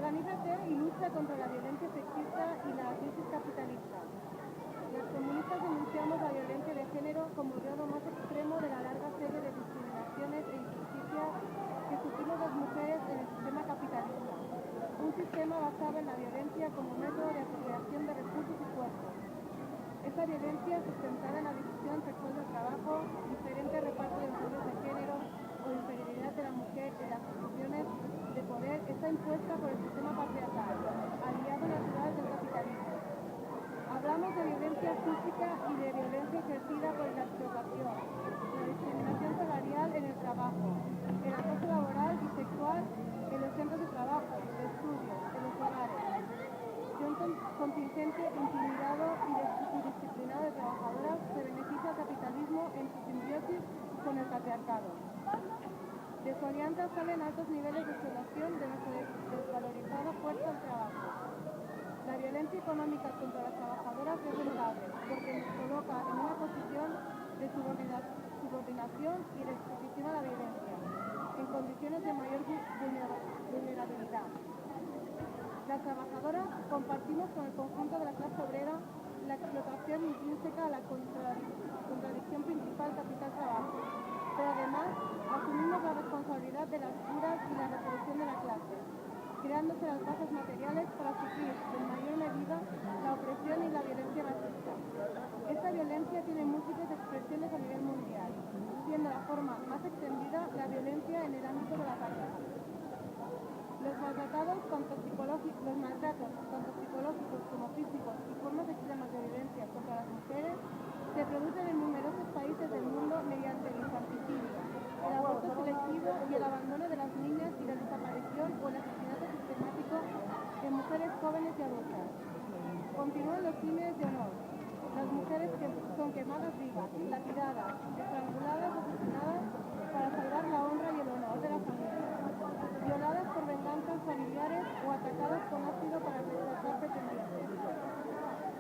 Organízate y lucha contra la violencia sexista y la crisis capitalista. Las comunistas denunciamos la violencia de género como el grado más extremo de la larga serie de discriminaciones e injusticias que sufrimos las mujeres en el sistema capitalista. Un sistema basado en la violencia como método de apropiación de recursos y cuerpos. Esta violencia sustentada en la división sexual del trabajo, diferente reparto de los roles de género o inferioridad de la mujer en las posiciones de poder está impuesta por el sistema patriarcal, aliado natural del capitalismo. Hablamos de violencia física y de violencia ejercida por la explotación, la discriminación salarial en el trabajo, el acoso laboral y sexual en los centros de trabajo, de estudios, en los hogares, de un contingente intimidado y disciplinado de trabajadoras se beneficia al capitalismo en su simbiosis con el patriarcado. De su alianza salen altos niveles de explotación de nuestra desvalorizada fuerza del trabajo. La violencia económica contra las trabajadoras es rentable porque nos coloca en una posición de subordinación y de exposición a la violencia, en condiciones de mayor vulnerabilidad. Las trabajadoras compartimos con el conjunto de la clase obrera la explotación intrínseca a la contradicción principal capital-trabajo, pero además asumimos la responsabilidad de las curas y la reproducción de la clase, creándose las bases materiales para sufrir en mayor medida la opresión y la violencia machista. Esta violencia tiene múltiples expresiones a nivel mundial, siendo la forma más extendida la violencia en el ámbito de la pareja. Los maltratos, tanto psicológicos como físicos y formas extremas de violencia contra las mujeres se producen en numerosos países del mundo mediante el infanticidio, el aborto selectivo y el abandono de las niñas y la desaparición o el asesinato sistemático de mujeres jóvenes y adultas. Continúan los crímenes de honor. Las mujeres que son quemadas vivas, lapidadas, estranguladas o asesinadas para salvar la honra y el honor de la familia, violadas por venganzas familiares o atacadas con ácido para rescatar pretendientes.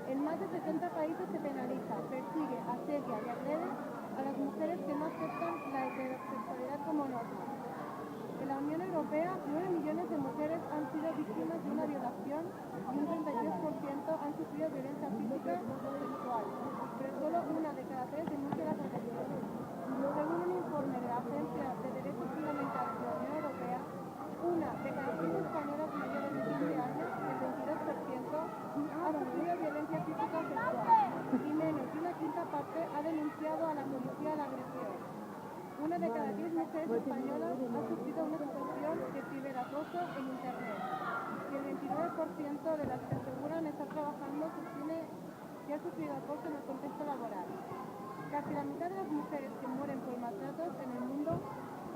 En más de 70 países se penaliza, persigue, asedia y agrede a las mujeres que no aceptan la heterosexualidad como norma. En la Unión Europea, 9 millones de mujeres han sido víctimas de una violación y un 33% han sufrido violencia física o sexual, pero solo una de cada 3 denuncia las agresiones. Según un informe de la Agencia de Derechos Fundamentales de la Unión Europea, una de cada 5 españolas mayores de 15 años, el 22%, ha sufrido violencia física o sexual y menos de una quinta parte ha denunciado a la policía la agresión. Una de cada 10 mujeres españolas ha sufrido una situación de ciberacoso en Internet y el 29% de las que aseguran estar trabajando sostiene que ha sufrido acoso en el contexto laboral. Casi la mitad de las mujeres que mueren por maltratos en el mundo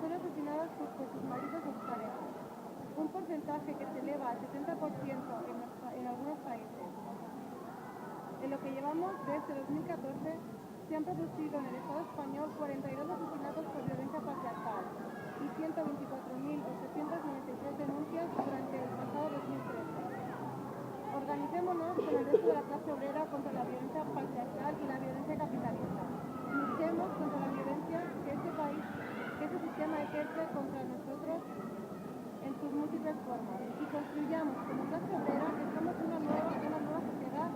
son asesinadas por sus maridos o sus parejas, un porcentaje que se eleva al 70% en algunos países. En lo que llevamos desde 2014, se han producido en el Estado español 42 asesinatos por violencia patriarcal y 124.893 denuncias durante el pasado 2013. Organicémonos con el resto de la clase obrera contra la violencia patriarcal y la violencia capitalista. Luchemos contra la violencia que este sistema ejerce contra nosotros en sus múltiples formas y construyamos como clase obrera que somos una nueva sociedad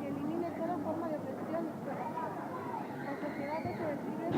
que elimine toda forma de opresión y explotación. Con sociedad de seres libres